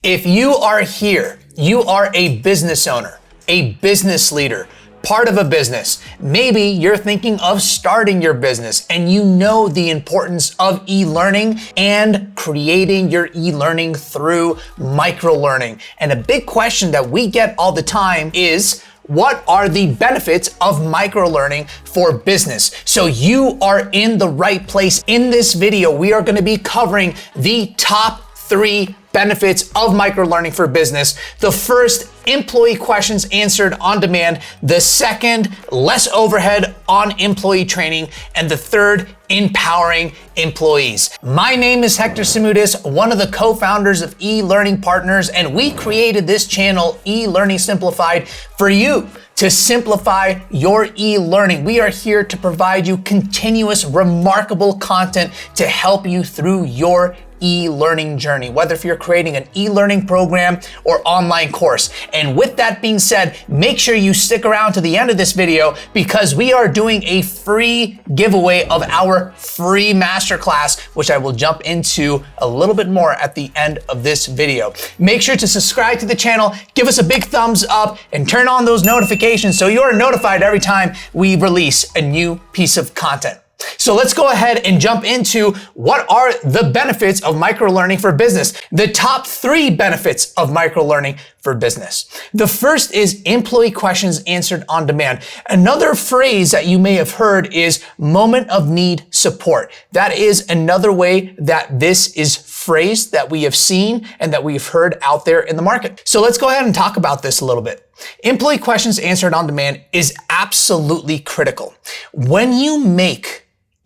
If you are here, you are a business owner, a business leader, part of a business. Maybe you're thinking of starting your business and you know the importance of e-learning and creating your e-learning through microlearning. And a big question that we get all the time is, what are the benefits of microlearning for business? So you are in the right place. In this video, we are going to be covering the top 3 benefits of microlearning for business. The first, employee questions answered on demand. The second, less overhead on employee training. And the third, empowering employees. My name is Hector Samudis, one of the co-founders of eLearning Partners, and we created this channel, eLearning Simplified, for you to simplify your e-learning. We are here to provide you continuous, remarkable content to help you through your e-learning journey, whether if you're creating an e-learning program or online course. And with that being said, make sure you stick around to the end of this video because we are doing a free giveaway of our free masterclass, which I will jump into a little bit more at the end of this video. Make sure to subscribe to the channel, give us a big thumbs up, and turn on those notifications so you are notified every time we release a new piece of content. So let's go ahead and jump into what are the benefits of microlearning for business. The top 3 benefits of microlearning for business. The first is employee questions answered on demand. Another phrase that you may have heard is moment of need support. That is another way that this is phrased that we have seen and that we've heard out there in the market. So let's go ahead and talk about this a little bit. Employee questions answered on demand is absolutely critical. When you make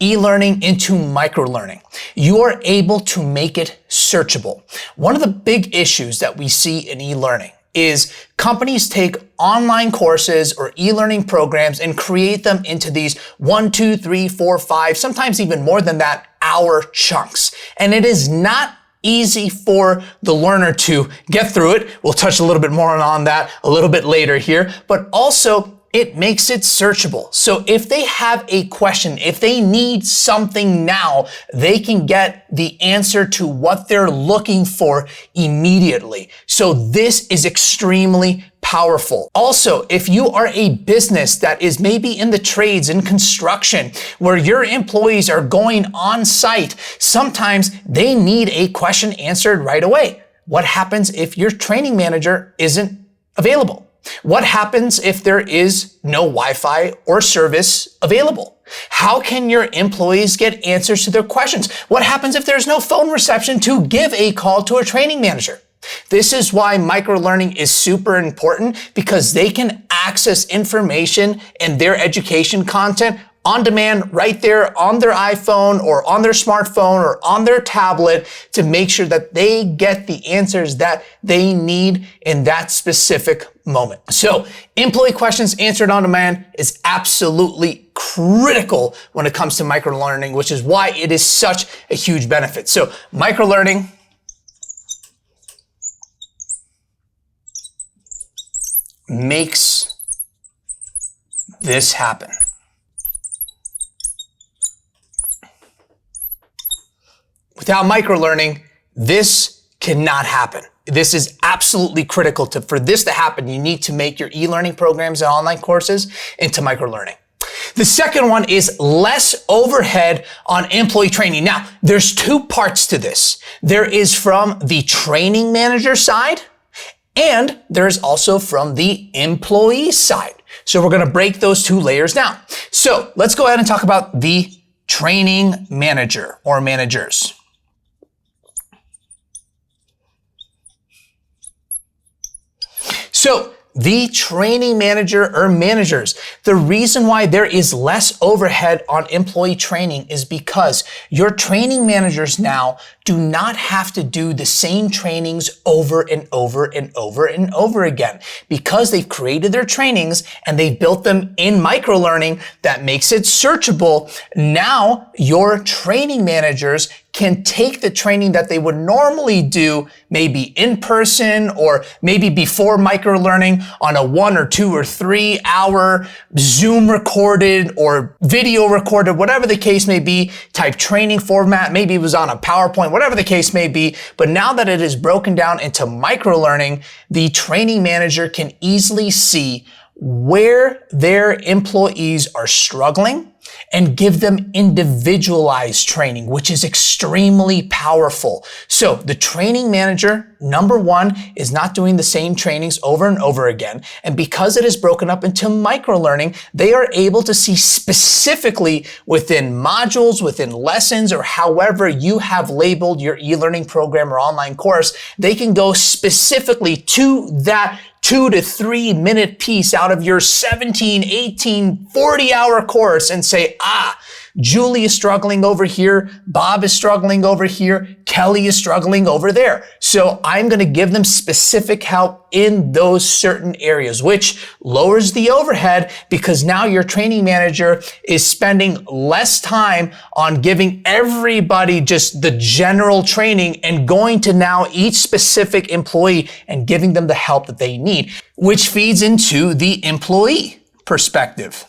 e-learning into microlearning, you are able to make it searchable. One of the big issues that we see in e-learning is companies take online courses or e-learning programs and create them into these 1, 2, 3, 4, 5, sometimes even more than that, hour chunks. And it is not easy for the learner to get through it. We'll touch a little bit more on that a little bit later here, but also it makes it searchable. So if they have a question, if they need something now, they can get the answer to what they're looking for immediately. So this is extremely powerful. Also, if you are a business that is maybe in the trades and construction where your employees are going on site, sometimes they need a question answered right away. What happens if your training manager isn't available? What happens if there is no Wi-Fi or service available? How can your employees get answers to their questions? What happens if there's no phone reception to give a call to a training manager? This is why microlearning is super important because they can access information and their education content on demand right there on their iPhone or on their smartphone or on their tablet to make sure that they get the answers that they need in that specific moment. So employee questions answered on demand is absolutely critical when it comes to microlearning, which is why it is such a huge benefit. So microlearning makes this happen. Without microlearning, this cannot happen. This is absolutely critical for this to happen. You need to make your e-learning programs and online courses into microlearning. The second one is less overhead on employee training. Now, there's 2 parts to this. There is from the training manager side, and there's also from the employee side. So we're going to break those 2 layers down. So let's go ahead and talk about the training manager or managers. So the training manager or managers, the reason why there is less overhead on employee training is because your training managers now do not have to do the same trainings over and over and over and over again because they've created their trainings and they've built them in microlearning that makes it searchable. Now your training managers can take the training that they would normally do, maybe in person or maybe before microlearning on a 1 or 2 or 3 hour Zoom recorded or video recorded, whatever the case may be, type training format. Maybe it was on a PowerPoint, whatever the case may be. But now that it is broken down into microlearning, the training manager can easily see where their employees are struggling and give them individualized training, which is extremely powerful. So the training manager, number one, is not doing the same trainings over and over again. And because it is broken up into microlearning, they are able to see specifically within modules, within lessons, or however you have labeled your e-learning program or online course, they can go specifically to that 2 to 3 minute piece out of your 17, 18, 40 hour course and say, Julie is struggling over here, Bob is struggling over here, Kelly is struggling over there. So I'm going to give them specific help in those certain areas, which lowers the overhead because now your training manager is spending less time on giving everybody just the general training and going to now each specific employee and giving them the help that they need, which feeds into the employee perspective.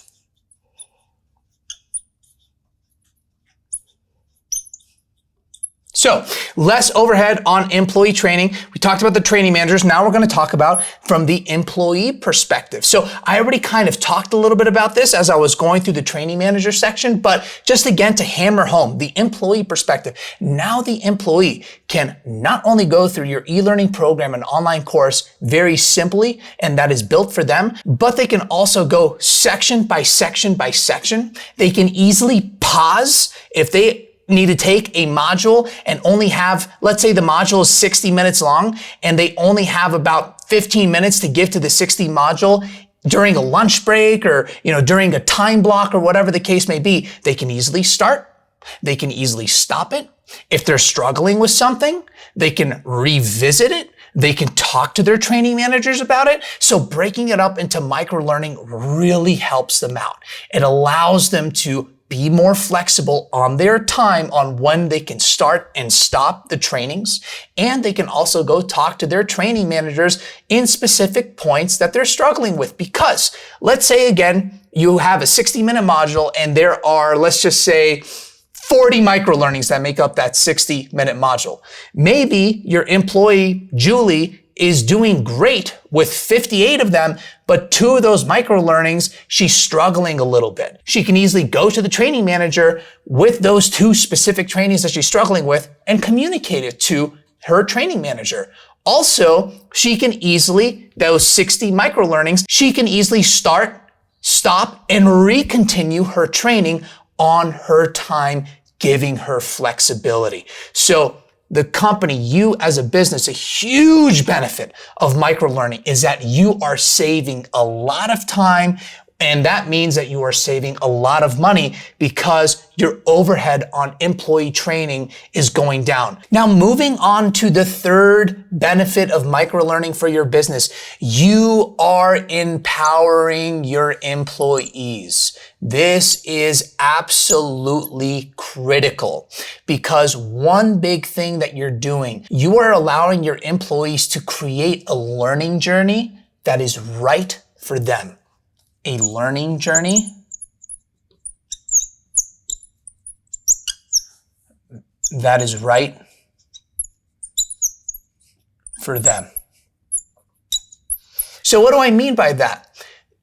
So less overhead on employee training. We talked about the training managers. Now we're going to talk about from the employee perspective. So I already kind of talked a little bit about this as I was going through the training manager section, but just again to hammer home the employee perspective. Now the employee can not only go through your e-learning program and online course very simply, and that is built for them, but they can also go section by section by section. They can easily pause if they need to take a module and only have, let's say the module is 60 minutes long and they only have about 15 minutes to give to the 60 module during a lunch break or, during a time block or whatever the case may be. They can easily start. They can easily stop it. If they're struggling with something, they can revisit it. They can talk to their training managers about it. So breaking it up into microlearning really helps them out. It allows them to be more flexible on their time on when they can start and stop the trainings. And they can also go talk to their training managers in specific points that they're struggling with. Because let's say again, you have a 60-minute module and there are, let's just say, 40 microlearnings that make up that 60-minute module. Maybe your employee, Julie, is doing great with 58 of them, but 2 of those microlearnings, she's struggling a little bit. She can easily go to the training manager with those 2 specific trainings that she's struggling with and communicate it to her training manager. Also, she can easily, those 60 microlearnings, she can easily start, stop, and recontinue her training on her time, giving her flexibility. So the company, you as a business, a huge benefit of microlearning is that you are saving a lot of time, and that means that you are saving a lot of money because your overhead on employee training is going down. Now, moving on to the third benefit of microlearning for your business, you are empowering your employees. This is absolutely critical because one big thing that you're doing, you are allowing your employees to create a learning journey that is right for them. A learning journey that is right for them. So what do I mean by that?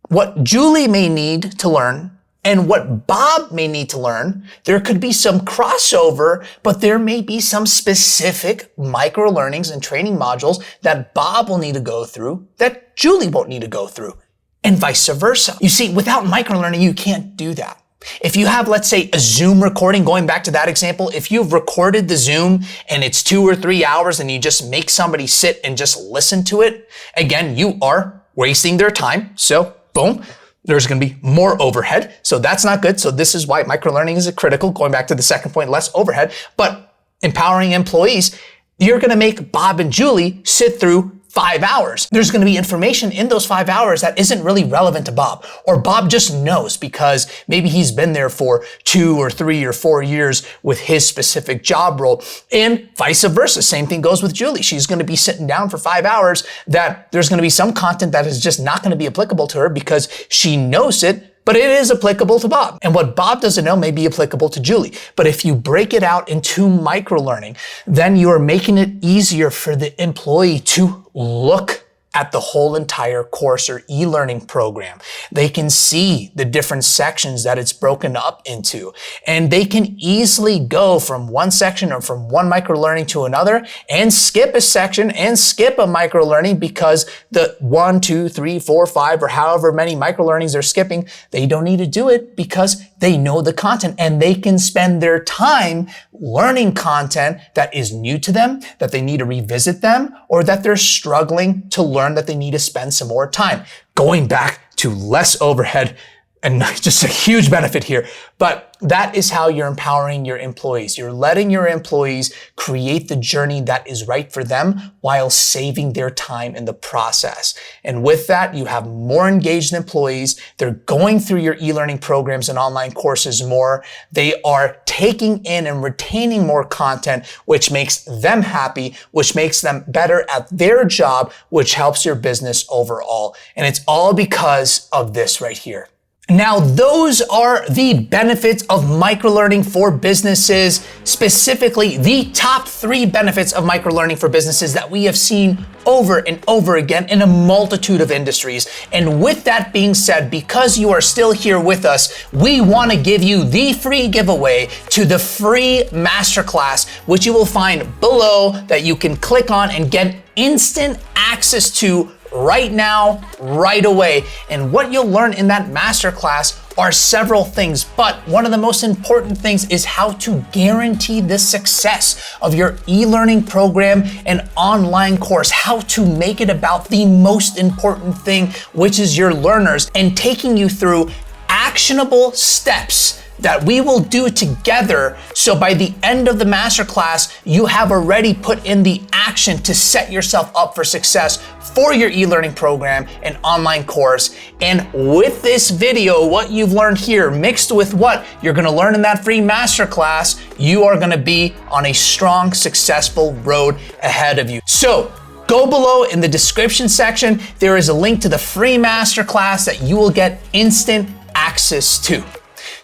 What Julie may need to learn and what Bob may need to learn, there could be some crossover, but there may be some specific micro-learnings and training modules that Bob will need to go through that Julie won't need to go through, and vice versa. You see, without microlearning, you can't do that. If you have, let's say, a Zoom recording, going back to that example, if you've recorded the Zoom and it's 2 or 3 hours and you just make somebody sit and just listen to it, again, you are wasting their time. So boom, there's going to be more overhead. So that's not good. So this is why microlearning is critical. Going back to the second point, less overhead, but empowering employees, you're going to make Bob and Julie sit through 5 hours. There's going to be information in those 5 hours that isn't really relevant to Bob, or Bob just knows because maybe he's been there for 2 or 3 or 4 years with his specific job role, and vice versa. Same thing goes with Julie. She's going to be sitting down for 5 hours that there's going to be some content that is just not going to be applicable to her because she knows it, but it is applicable to Bob. And what Bob doesn't know may be applicable to Julie. But if you break it out into microlearning, then you are making it easier for the employee to look at the whole entire course or e-learning program. They can see the different sections that it's broken up into, and they can easily go from one section or from one microlearning to another and skip a section and skip a microlearning because the 1, 2, 3, 4, 5, or however many microlearnings they're skipping, they don't need to do it because they know the content and they can spend their time learning content that is new to them, that they need to revisit them, or that they're struggling to learn that they need to spend some more time. Going back to less overhead, and just a huge benefit here, but that is how you're empowering your employees. You're letting your employees create the journey that is right for them while saving their time in the process. And with that, you have more engaged employees. They're going through your e-learning programs and online courses more. They are taking in and retaining more content, which makes them happy, which makes them better at their job, which helps your business overall. And it's all because of this right here. Now, those are the benefits of microlearning for businesses, specifically the top 3 benefits of microlearning for businesses that we have seen over and over again in a multitude of industries. And with that being said, because you are still here with us, we want to give you the free giveaway to the free MasterClass, which you will find below that you can click on and get instant access to right now, right away. And what you'll learn in that masterclass are several things, but one of the most important things is how to guarantee the success of your e-learning program and online course, how to make it about the most important thing, which is your learners, and taking you through actionable steps that we will do together. So by the end of the masterclass, you have already put in the action to set yourself up for success for your e-learning program and online course. And with this video, what you've learned here mixed with what you're gonna learn in that free masterclass, you are gonna be on a strong, successful road ahead of you. So go below in the description section. There is a link to the free masterclass that you will get instant access to.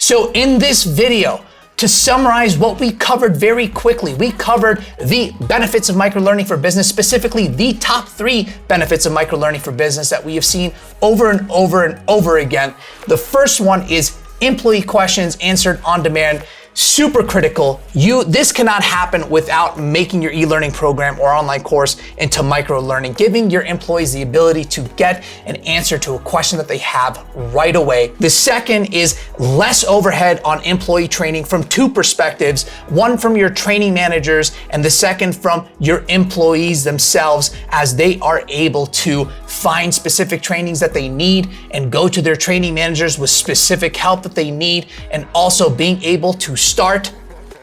So in this video, to summarize what we covered very quickly, we covered the benefits of microlearning for business, specifically the top 3 benefits of microlearning for business that we have seen over and over and over again. The first one is employee questions answered on demand. Super critical. This cannot happen without making your e-learning program or online course into micro-learning, giving your employees the ability to get an answer to a question that they have right away. The second is less overhead on employee training from 2 perspectives, one from your training managers and the second from your employees themselves, as they are able to find specific trainings that they need and go to their training managers with specific help that they need, and also being able to start,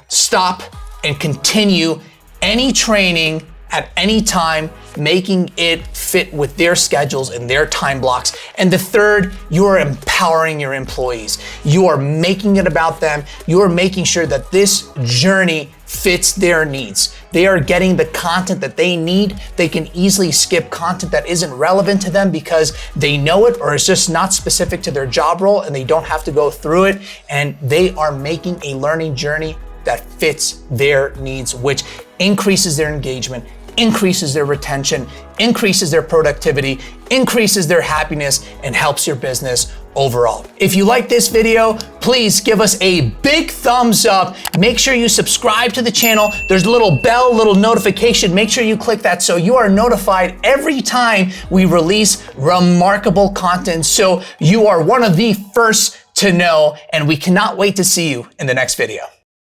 stop, and continue any training at any time, making it fit with their schedules and their time blocks. And the third, you are empowering your employees. You are making it about them. You are making sure that this journey fits their needs. They are getting the content that they need. They can easily skip content that isn't relevant to them because they know it or it's just not specific to their job role and they don't have to go through it. And they are making a learning journey that fits their needs, which increases their engagement, increases their retention, increases their productivity, increases their happiness, and helps your business overall. If you like this video, please give us a big thumbs up. Make sure you subscribe to the channel. There's a little bell, little notification. Make sure you click that so you are notified every time we release remarkable content, so you are one of the first to know, and we cannot wait to see you in the next video.